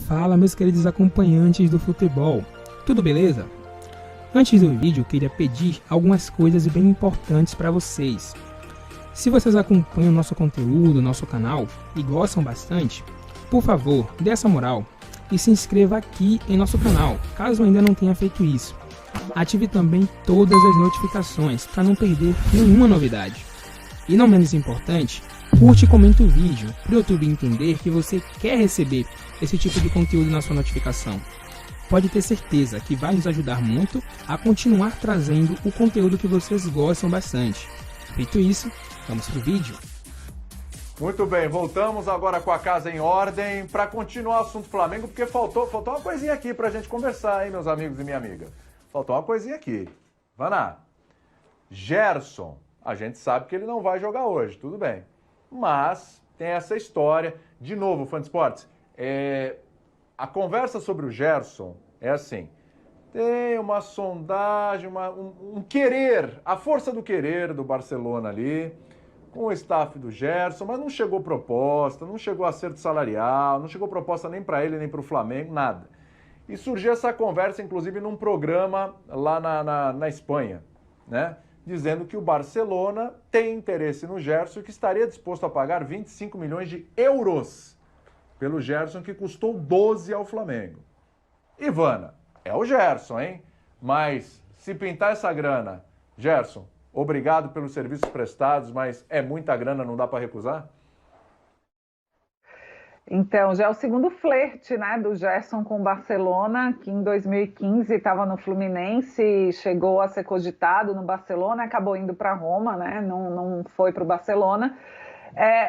Fala, meus queridos acompanhantes do futebol, tudo beleza? Antes do vídeo, eu queria pedir algumas coisas bem importantes para vocês. Se vocês acompanham nosso conteúdo, nosso canal e gostam bastante, por favor, dê essa moral e se inscreva aqui em nosso canal, caso ainda não tenha feito isso. Ative também todas as notificações para não perder nenhuma novidade. E não menos importante, curte e comenta o vídeo para o YouTube entender que você quer receber esse tipo de conteúdo na sua notificação. Pode ter certeza que vai nos ajudar muito a continuar trazendo o conteúdo que vocês gostam bastante. Feito isso, vamos pro vídeo. Muito bem, voltamos agora com a casa em ordem para continuar o assunto Flamengo, porque faltou uma coisinha aqui para a gente conversar, hein, meus amigos e minha amiga. Faltou uma coisinha aqui. Vaná, Gerson, a gente sabe que ele não vai jogar hoje, tudo bem. Mas tem essa história, de novo, fã de esportes, a conversa sobre o Gerson é assim, tem uma sondagem, um querer, a força do querer do Barcelona ali, com o staff do Gerson, mas não chegou proposta, não chegou acerto salarial, não chegou proposta nem para ele nem para o Flamengo, nada. E surgiu essa conversa, inclusive, num programa lá na Espanha, né? Dizendo que o Barcelona tem interesse no Gerson e que estaria disposto a pagar 25 milhões de euros pelo Gerson, que custou 12 ao Flamengo. Ivana, é o Gerson, hein? Mas se pintar essa grana, Gerson, obrigado pelos serviços prestados, mas é muita grana, não dá para recusar? Então, já é o segundo flerte, né, do Gerson com o Barcelona, que em 2015 estava no Fluminense, chegou a ser cogitado no Barcelona, acabou indo para Roma, né, não foi para o Barcelona.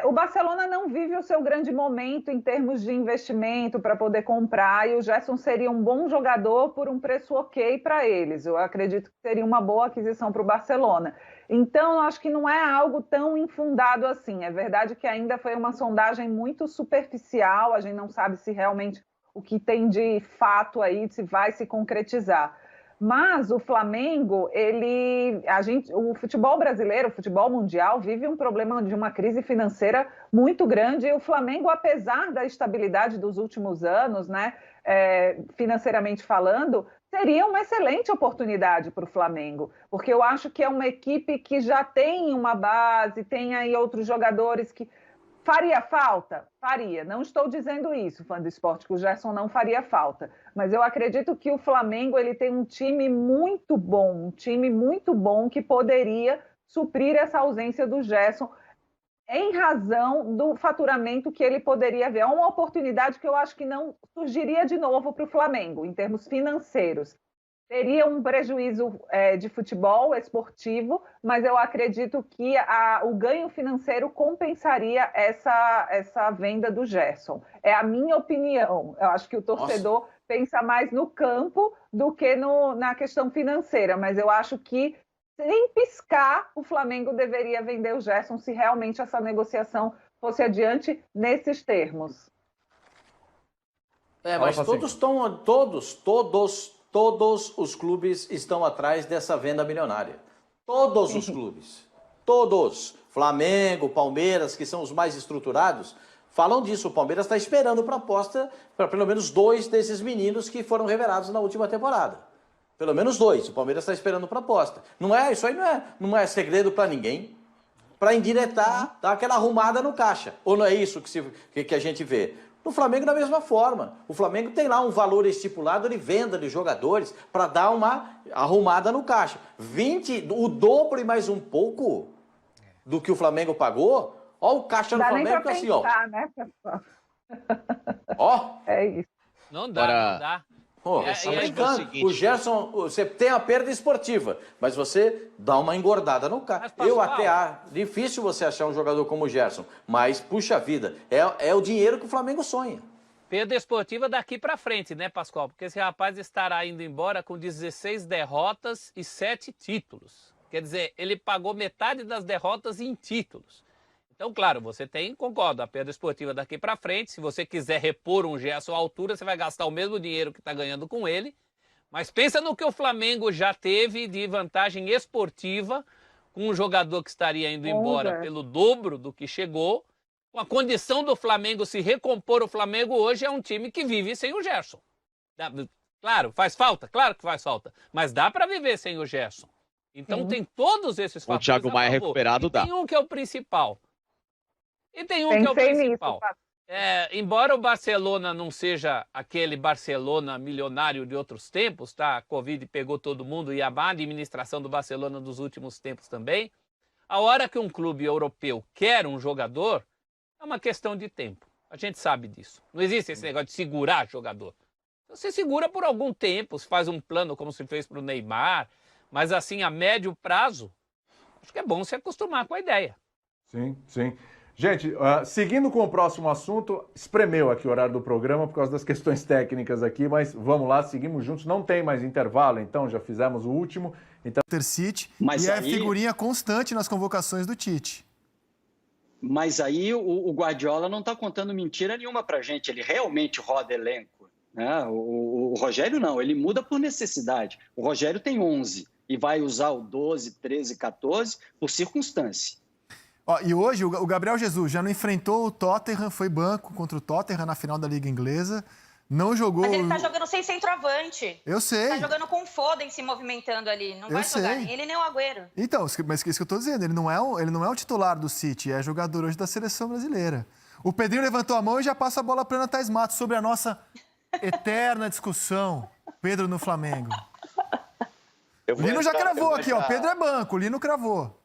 O Barcelona não vive o seu grande momento em termos de investimento para poder comprar, e o Gerson seria um bom jogador por um preço ok para eles. Eu acredito que seria uma boa aquisição para o Barcelona. Então, eu acho que não é algo tão infundado assim. É verdade que ainda foi uma sondagem muito superficial, a gente não sabe se realmente o que tem de fato aí, se vai se concretizar. Mas o Flamengo, o futebol brasileiro, o futebol mundial, vive um problema de uma crise financeira muito grande. E o Flamengo, apesar da estabilidade dos últimos anos, né, financeiramente falando, seria uma excelente oportunidade para o Flamengo, porque eu acho que é uma equipe que já tem uma base, tem aí outros jogadores que faria falta? Faria. Não estou dizendo isso, fã do esporte, que o Gerson não faria falta. Mas eu acredito que o Flamengo ele tem um time muito bom que poderia suprir essa ausência do Gerson em razão do faturamento que ele poderia ver. É uma oportunidade que eu acho que não surgiria de novo para o Flamengo, em termos financeiros. Teria um prejuízo de futebol esportivo, mas eu acredito que o ganho financeiro compensaria essa venda do Gerson. É a minha opinião. Eu acho que o torcedor pensa mais no campo do que na questão financeira, mas eu acho que, sem piscar, o Flamengo deveria vender o Gerson se realmente essa negociação fosse adiante nesses termos. Mas todos os clubes estão atrás dessa venda milionária. Todos os clubes. Todos. Flamengo, Palmeiras, que são os mais estruturados, falam disso. O Palmeiras está esperando proposta para pelo menos 2 desses meninos que foram revelados na última temporada. Pelo menos 2. O Palmeiras está esperando proposta. Isso aí não é segredo para ninguém. Para indiretar, dar aquela arrumada no caixa. Ou não é isso que a gente vê? No Flamengo, da mesma forma. O Flamengo tem lá um valor estipulado de venda de jogadores para dar uma arrumada no caixa. 20, o dobro e mais um pouco do que o Flamengo pagou. Ó o caixa do Flamengo que assim, ó. Né, pessoal? Ó. É isso. Não dá. O Gerson, você tem a perda esportiva, mas você dá uma engordada no carro. Difícil você achar um jogador como o Gerson, mas puxa vida, é o dinheiro que o Flamengo sonha. Perda esportiva daqui pra frente, né, Pascoal? Porque esse rapaz estará indo embora com 16 derrotas e 7 títulos. Quer dizer, ele pagou metade das derrotas em títulos. Então, claro, você concordo, a perda esportiva daqui para frente. Se você quiser repor um Gerson à altura, você vai gastar o mesmo dinheiro que está ganhando com ele. Mas pensa no que o Flamengo já teve de vantagem esportiva com um jogador que estaria indo embora pelo dobro do que chegou. Com a condição do Flamengo se recompor, o Flamengo hoje é um time que vive sem o Gerson. Claro, faz falta, claro que faz falta, mas dá para viver sem o Gerson. Então tem todos esses fatores. O Thiago Maia recuperado dá. Tem um que é o principal. E tem um que é o principal. Embora o Barcelona não seja aquele Barcelona milionário de outros tempos, tá? A Covid pegou todo mundo e a má administração do Barcelona dos últimos tempos também. A hora que um clube europeu quer um jogador, é uma questão de tempo. A gente sabe disso. Não existe esse negócio de segurar jogador. Você segura por algum tempo, se faz um plano como se fez para o Neymar, mas assim, a médio prazo, acho que é bom se acostumar com a ideia. Sim, sim. Gente, seguindo com o próximo assunto, espremeu aqui o horário do programa por causa das questões técnicas aqui, mas vamos lá, seguimos juntos. Não tem mais intervalo, então já fizemos o último. Então... City, mas e aí... é figurinha constante nas convocações do Tite. Mas aí o Guardiola não está contando mentira nenhuma pra gente, ele realmente roda elenco. Né? O Rogério não, ele muda por necessidade. O Rogério tem 11 e vai usar o 12, 13, 14 por circunstância. Ó, e hoje o Gabriel Jesus já não enfrentou o Tottenham, foi banco contra o Tottenham na final da Liga Inglesa. Não jogou... Mas ele tá jogando sem centroavante. Eu sei. Tá jogando com o Foden se movimentando ali. Não vai jogar nem ele nem o Agüero. Então, mas isso que eu tô dizendo, ele não é o titular do City, é jogador hoje da seleção brasileira. O Pedrinho levantou a mão e já passa a bola para Ana Thaís Matos sobre a nossa eterna discussão. Pedro no Flamengo. O Lino já cravou aqui, ó. Pedro é banco, o Lino cravou.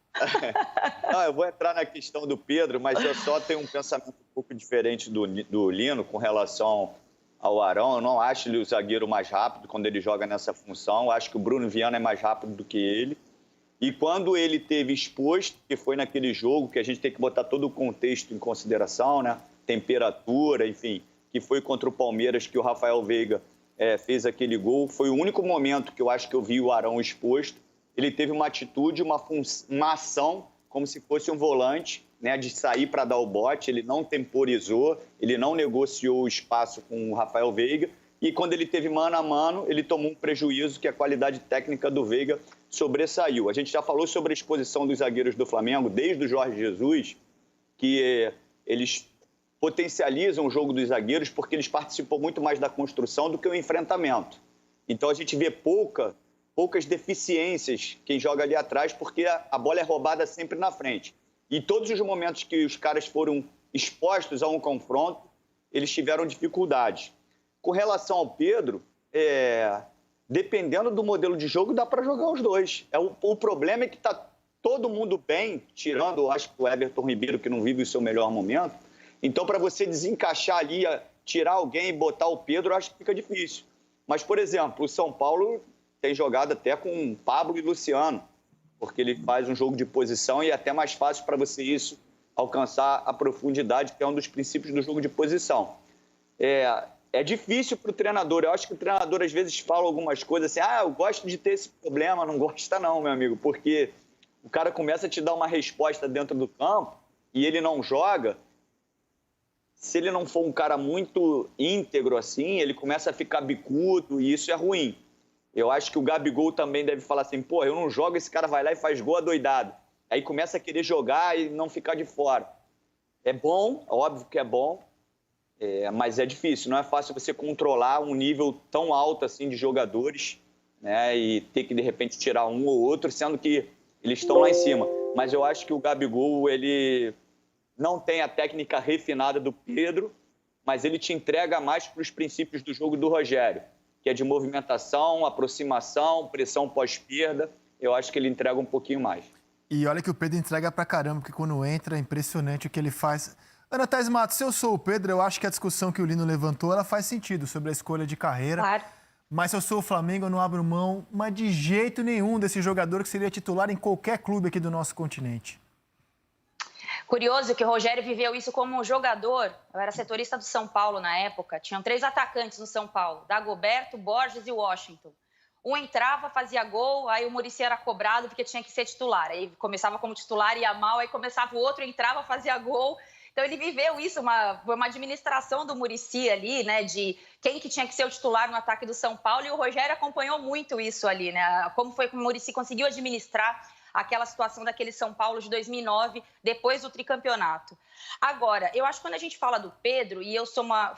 Não, eu vou entrar na questão do Pedro, mas eu só tenho um pensamento um pouco diferente do Lino com relação ao Arão. Eu não acho ele o zagueiro mais rápido quando ele joga nessa função. Eu acho que o Bruno Viana é mais rápido do que ele. E quando ele teve exposto, que foi naquele jogo, que a gente tem que botar todo o contexto em consideração, né? Temperatura, enfim, que foi contra o Palmeiras, que o Rafael Veiga fez aquele gol. Foi o único momento que eu acho que eu vi o Arão exposto. Ele teve uma atitude, uma ação, como se fosse um volante, né, de sair para dar o bote. Ele não temporizou, ele não negociou o espaço com o Rafael Veiga. E quando ele teve mano a mano, ele tomou um prejuízo que a qualidade técnica do Veiga sobressaiu. A gente já falou sobre a exposição dos zagueiros do Flamengo, desde o Jorge Jesus, que eles potencializam o jogo dos zagueiros porque eles participam muito mais da construção do que o enfrentamento. Então a gente vê poucas deficiências quem joga ali atrás, porque a bola é roubada sempre na frente. E todos os momentos que os caras foram expostos a um confronto, eles tiveram dificuldade. Com relação ao Pedro, dependendo do modelo de jogo, dá para jogar os dois. O problema é que está todo mundo bem, tirando, acho que o Everton Ribeiro, que não vive o seu melhor momento. Então, para você desencaixar ali, tirar alguém e botar o Pedro, acho que fica difícil. Mas, por exemplo, o São Paulo tem jogado até com Pablo e Luciano, porque ele faz um jogo de posição e é até mais fácil para você isso alcançar a profundidade, que é um dos princípios do jogo de posição. É difícil para o treinador. Eu acho que o treinador, às vezes, fala algumas coisas assim, eu gosto de ter esse problema. Não gosta não, meu amigo, porque o cara começa a te dar uma resposta dentro do campo e ele não joga. Se ele não for um cara muito íntegro assim, ele começa a ficar bicudo e isso é ruim. Eu acho que o Gabigol também deve falar assim, pô, eu não jogo, esse cara vai lá e faz gol adoidado. Aí começa a querer jogar e não ficar de fora. É bom, óbvio que é bom, mas é difícil. Não é fácil você controlar um nível tão alto assim de jogadores, né, e ter que, de repente, tirar um ou outro, sendo que eles estão lá em cima. Mas eu acho que o Gabigol, ele não tem a técnica refinada do Pedro, mas ele te entrega mais para os princípios do jogo do Rogério, que é de movimentação, aproximação, pressão pós-perda. Eu acho que ele entrega um pouquinho mais. E olha que o Pedro entrega pra caramba, porque quando entra é impressionante o que ele faz. Ana Thaís Matos, se eu sou o Pedro, eu acho que a discussão que o Lino levantou, ela faz sentido sobre a escolha de carreira. Claro. Mas se eu sou o Flamengo, eu não abro mão, mas de jeito nenhum, desse jogador que seria titular em qualquer clube aqui do nosso continente. Curioso que o Rogério viveu isso como jogador. Eu era setorista do São Paulo na época. Tinham 3 atacantes no São Paulo: Dagoberto, Borges e Washington. Um entrava, fazia gol, aí o Muricy era cobrado porque tinha que ser titular. Aí começava como titular, ia mal, aí começava o outro, entrava, fazia gol. Então ele viveu isso, uma administração do Muricy ali, né, de quem que tinha que ser o titular no ataque do São Paulo, e o Rogério acompanhou muito isso ali, né, como foi que o Muricy conseguiu administrar àquela situação daquele São Paulo de 2009, depois do tricampeonato. Agora, eu acho que quando a gente fala do Pedro, e eu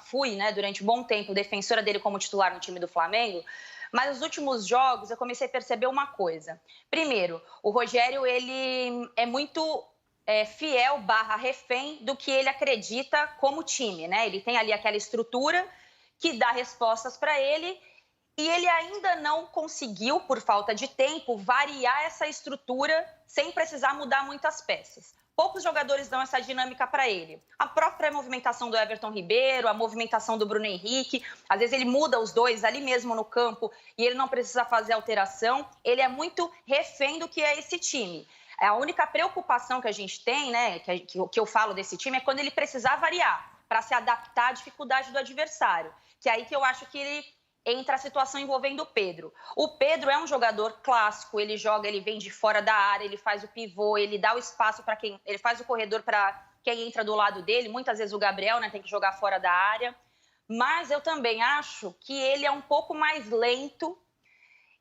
fui, né, durante um bom tempo, defensora dele como titular no time do Flamengo, mas nos últimos jogos eu comecei a perceber uma coisa. Primeiro, o Rogério, ele é muito fiel / refém do que ele acredita como time, né? Ele tem ali aquela estrutura que dá respostas para ele e ele ainda não conseguiu, por falta de tempo, variar essa estrutura sem precisar mudar muitas peças. Poucos jogadores dão essa dinâmica para ele. A própria movimentação do Everton Ribeiro, a movimentação do Bruno Henrique, às vezes ele muda os dois ali mesmo no campo e ele não precisa fazer alteração. Ele é muito refém do que é esse time. A única preocupação que a gente tem, né, que eu falo desse time, é quando ele precisar variar para se adaptar à dificuldade do adversário. Que é aí que eu acho que ele entra a situação envolvendo o Pedro. O Pedro é um jogador clássico, ele joga, ele vem de fora da área, ele faz o pivô, ele dá o espaço para quem... Ele faz o corredor para quem entra do lado dele, muitas vezes o Gabriel, né, tem que jogar fora da área. Mas eu também acho que ele é um pouco mais lento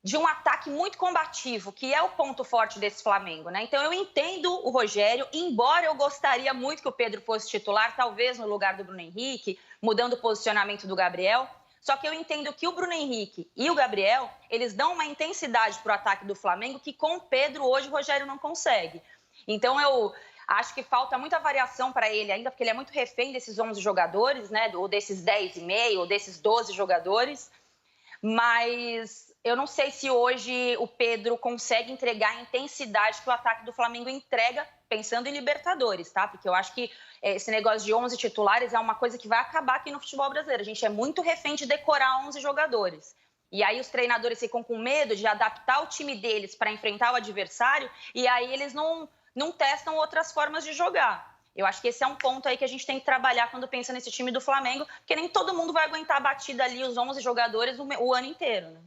de um ataque muito combativo, que é o ponto forte desse Flamengo, né? Então eu entendo o Rogério, embora eu gostaria muito que o Pedro fosse titular, talvez no lugar do Bruno Henrique, mudando o posicionamento do Gabriel. Só que eu entendo que o Bruno Henrique e o Gabriel, eles dão uma intensidade para o ataque do Flamengo que com o Pedro hoje o Rogério não consegue. Então eu acho que falta muita variação para ele ainda, porque ele é muito refém desses 11 jogadores, né? Ou desses 10,5, ou desses 12 jogadores. Mas eu não sei se hoje o Pedro consegue entregar a intensidade que o ataque do Flamengo entrega, pensando em Libertadores, tá? Porque eu acho que esse negócio de 11 titulares é uma coisa que vai acabar aqui no futebol brasileiro. A gente é muito refém de decorar 11 jogadores. E aí os treinadores ficam com medo de adaptar o time deles para enfrentar o adversário e aí eles não testam outras formas de jogar. Eu acho que esse é um ponto aí que a gente tem que trabalhar quando pensa nesse time do Flamengo, porque nem todo mundo vai aguentar a batida ali, os 11 jogadores, o ano inteiro, né?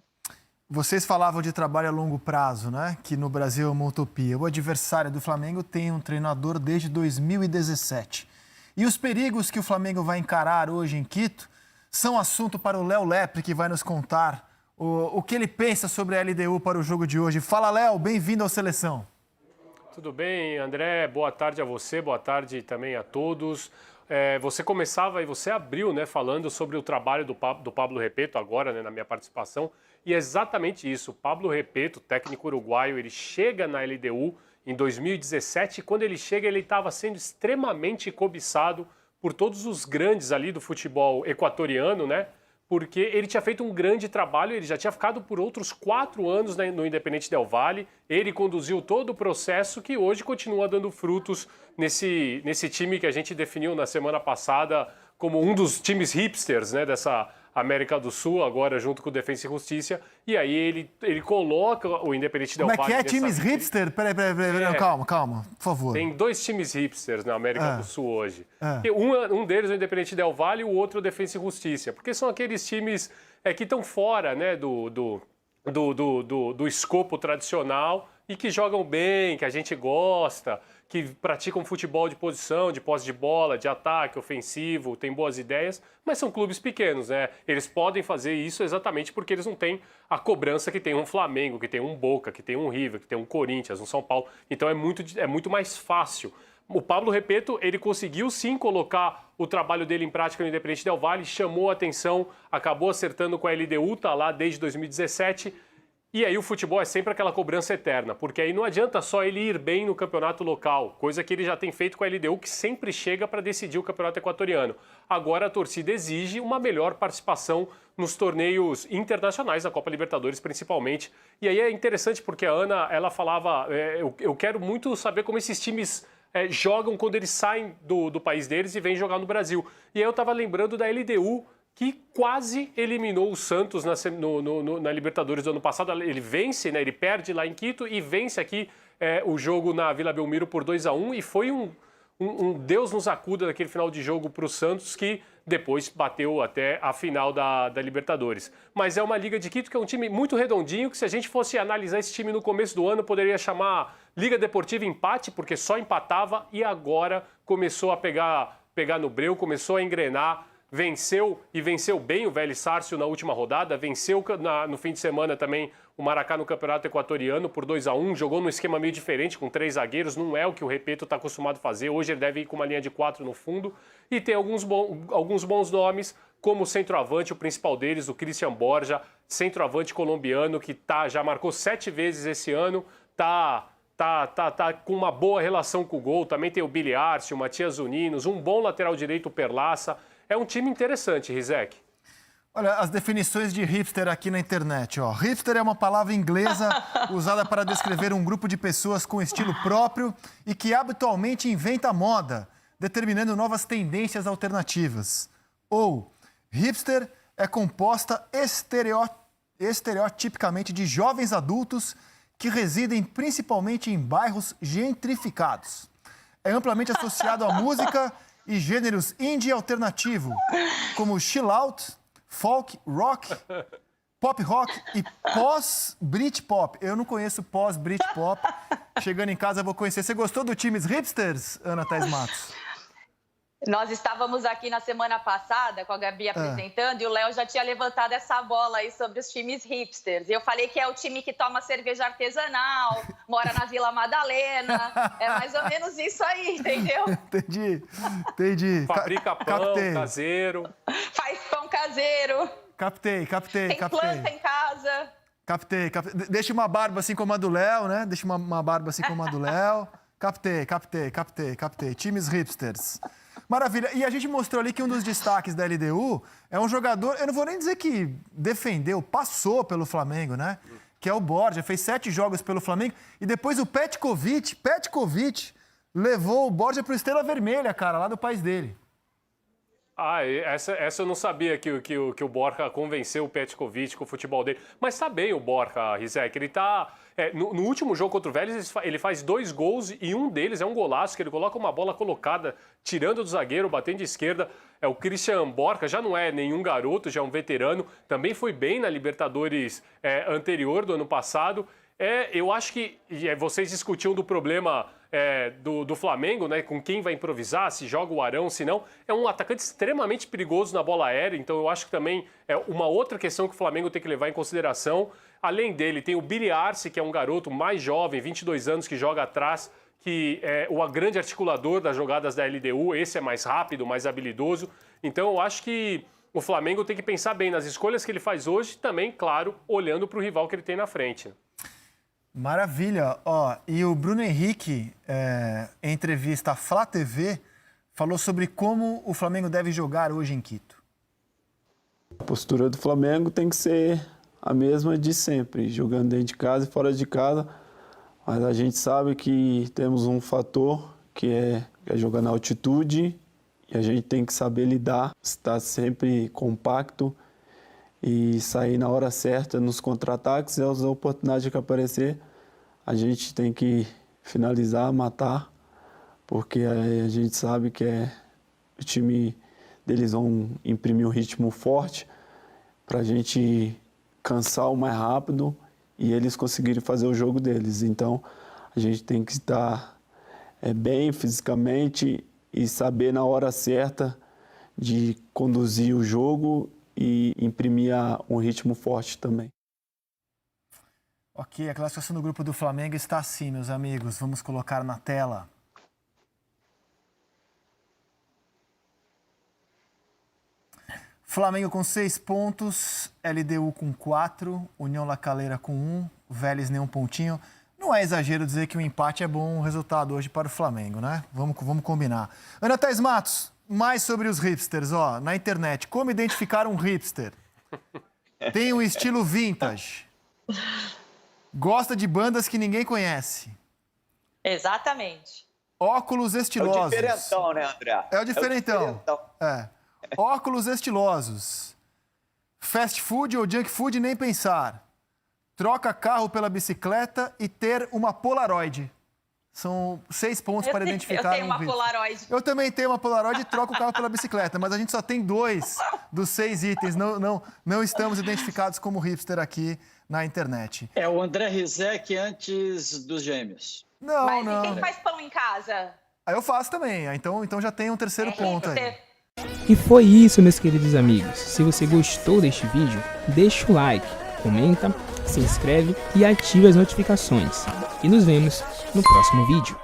Vocês falavam de trabalho a longo prazo, né? Que no Brasil é uma utopia. O adversário do Flamengo tem um treinador desde 2017. E os perigos que o Flamengo vai encarar hoje em Quito são assunto para o Léo Lepre, que vai nos contar o que ele pensa sobre a LDU para o jogo de hoje. Fala, Léo, bem-vindo ao Seleção. Tudo bem, André? Boa tarde a você, boa tarde também a todos. Você começava e você abriu, né, falando sobre o trabalho do Pablo Repetto agora, né, na minha participação. E é exatamente isso. O Pablo Repetto, técnico uruguaio, ele chega na LDU em 2017 e quando ele chega ele estava sendo extremamente cobiçado por todos os grandes ali do futebol equatoriano, né? Porque ele tinha feito um grande trabalho, ele já tinha ficado por outros 4 anos no Independente Del Valle, ele conduziu todo o processo que hoje continua dando frutos nesse time que a gente definiu na semana passada como um dos times hipsters, né, dessa América do Sul, agora junto com o Defensa e Justiça, e aí ele coloca o Independente Del Valle... Como é que é, times hipster? Peraí, calma, por favor. Tem 2 times hipsters na América do Sul hoje. Um deles é o Independente Del Valle e o outro é o Defensa e Justiça, porque são aqueles times que estão fora, né, do escopo tradicional e que jogam bem, que a gente gosta, que praticam futebol de posição, de posse de bola, de ataque, ofensivo, tem boas ideias, mas são clubes pequenos, né? Eles podem fazer isso exatamente porque eles não têm a cobrança que tem um Flamengo, que tem um Boca, que tem um River, que tem um Corinthians, um São Paulo. Então é muito mais fácil. O Pablo Repetto, ele conseguiu sim colocar o trabalho dele em prática no Independente Del Valle, chamou a atenção, acabou acertando com a LDU, tá lá desde 2017. E aí o futebol é sempre aquela cobrança eterna, porque aí não adianta só ele ir bem no campeonato local, coisa que ele já tem feito com a LDU, que sempre chega para decidir o campeonato equatoriano. Agora a torcida exige uma melhor participação nos torneios internacionais, da Copa Libertadores principalmente. E aí é interessante porque a Ana, ela falava, eu quero muito saber como esses times jogam quando eles saem do país deles e vêm jogar no Brasil. E aí eu estava lembrando da LDU, que quase eliminou o Santos na Libertadores do ano passado. Ele vence, né? Ele perde lá em Quito e vence aqui o jogo na Vila Belmiro por 2-1 e foi um Deus nos acuda daquele final de jogo para o Santos que depois bateu até a final da Libertadores. Mas é uma Liga de Quito que é um time muito redondinho, que se a gente fosse analisar esse time no começo do ano, poderia chamar Liga Deportiva Empate, porque só empatava e agora começou a pegar no breu, começou a engrenar. venceu e venceu bem o Vélez Sarsfield na última rodada, venceu no fim de semana também o Maracá no Campeonato Equatoriano por 2-1, jogou num esquema meio diferente com 3 zagueiros, não é o que o Repetto está acostumado a fazer, hoje ele deve ir com uma linha de 4 no fundo e tem alguns bons nomes, como o centroavante, o principal deles, o Christian Borja, centroavante colombiano que já marcou 7 vezes esse ano, tá com uma boa relação com o gol, também tem o Billy Arce, o Matias Zuninos, um bom lateral direito, o Perlaça, é um time interessante, Rizek. Olha, as definições de hipster aqui na internet, ó. Hipster é uma palavra inglesa usada para descrever um grupo de pessoas com estilo próprio e que habitualmente inventa moda, determinando novas tendências alternativas. Ou, hipster é composta estereotipicamente de jovens adultos que residem principalmente em bairros gentrificados. É amplamente associado à música e gêneros indie alternativo, como chill out, folk, rock, pop rock e pós-Britpop. Eu não conheço pós-Britpop. Chegando em casa, eu vou conhecer. Você gostou do Times Hipsters, Ana Thaís Matos? Nós estávamos aqui na semana passada com a Gabi apresentando e o Léo já tinha levantado essa bola aí sobre os times hipsters. E eu falei que é o time que toma cerveja artesanal, mora na Vila Madalena. É mais ou menos isso aí, entendeu? Entendi. Fabrica pão caseiro. Faz pão caseiro. Captei. Tem planta em casa. Captei. Deixa uma barba assim como a do Léo, né? Deixa uma barba assim como a do Léo. Captei. Times hipsters. Maravilha. E a gente mostrou ali que um dos destaques da LDU é um jogador, eu não vou nem dizer que defendeu, passou pelo Flamengo, né? Que é o Borja, fez 7 jogos pelo Flamengo. E depois o Petkovic levou o Borja pro Estrela Vermelha, cara, lá do país dele. Essa eu não sabia que o Borja convenceu o Petkovic com o futebol dele. Mas tá bem o Borja, Rizek. Ele tá... no último jogo contra o Vélez, ele faz 2 gols e um deles é um golaço, que ele coloca uma bola colocada, tirando do zagueiro, batendo de esquerda. O Christian Borja já não é nenhum garoto, já é um veterano. Também foi bem na Libertadores anterior, do ano passado. Eu acho que vocês discutiam do problema do Flamengo, né? Com quem vai improvisar, se joga o Arão, se não. É um atacante extremamente perigoso na bola aérea, então eu acho que também é uma outra questão que o Flamengo tem que levar em consideração. Além dele, tem o Billy Arce, que é um garoto mais jovem, 22 anos, que joga atrás, que é o grande articulador das jogadas da LDU. Esse é mais rápido, mais habilidoso. Então eu acho que o Flamengo tem que pensar bem nas escolhas que ele faz hoje, também, claro, olhando para o rival que ele tem na frente. Maravilha. E o Bruno Henrique, em entrevista à Flá TV, falou sobre como o Flamengo deve jogar hoje em Quito. A postura do Flamengo tem que ser a mesma de sempre, jogando dentro de casa e fora de casa. Mas a gente sabe que temos um fator que é jogar na altitude e a gente tem que saber lidar, estar sempre compacto e sair na hora certa nos contra-ataques e as oportunidades que aparecer, a gente tem que finalizar, matar, porque a gente sabe que o time deles vão imprimir um ritmo forte para a gente cansar o mais rápido e eles conseguirem fazer o jogo deles. Então, a gente tem que estar bem fisicamente e saber na hora certa de conduzir o jogo e imprimir um ritmo forte também. Ok, a classificação do grupo do Flamengo está assim, meus amigos. Vamos colocar na tela. Flamengo com 6 pontos, LDU com 4, União La Calera com 1, Vélez nenhum pontinho. Não é exagero dizer que o empate é bom resultado hoje para o Flamengo, né? Vamos combinar. Ana Thaís Matos, mais sobre os hipsters, na internet. Como identificar um hipster? Tem um estilo vintage. Gosta de bandas que ninguém conhece. Exatamente. Óculos estilosos. É o diferentão, né, André? É o diferentão. Óculos estilosos. Fast food ou junk food, nem pensar. Troca carro pela bicicleta e ter uma Polaroid. São 6 pontos para identificar. Eu tenho uma Polaroid. Eu também tenho uma Polaroid e troco o carro pela bicicleta, mas a gente só tem 2 dos 6 itens. Não estamos identificados como hipster aqui na internet. É o André Rizek antes dos gêmeos. Mas e quem faz pão em casa? Aí eu faço também. Então já tem um terceiro ponto aí. E foi isso, meus queridos amigos. Se você gostou deste vídeo, deixa o like, comenta, se inscreve e ative as notificações. E nos vemos no próximo vídeo.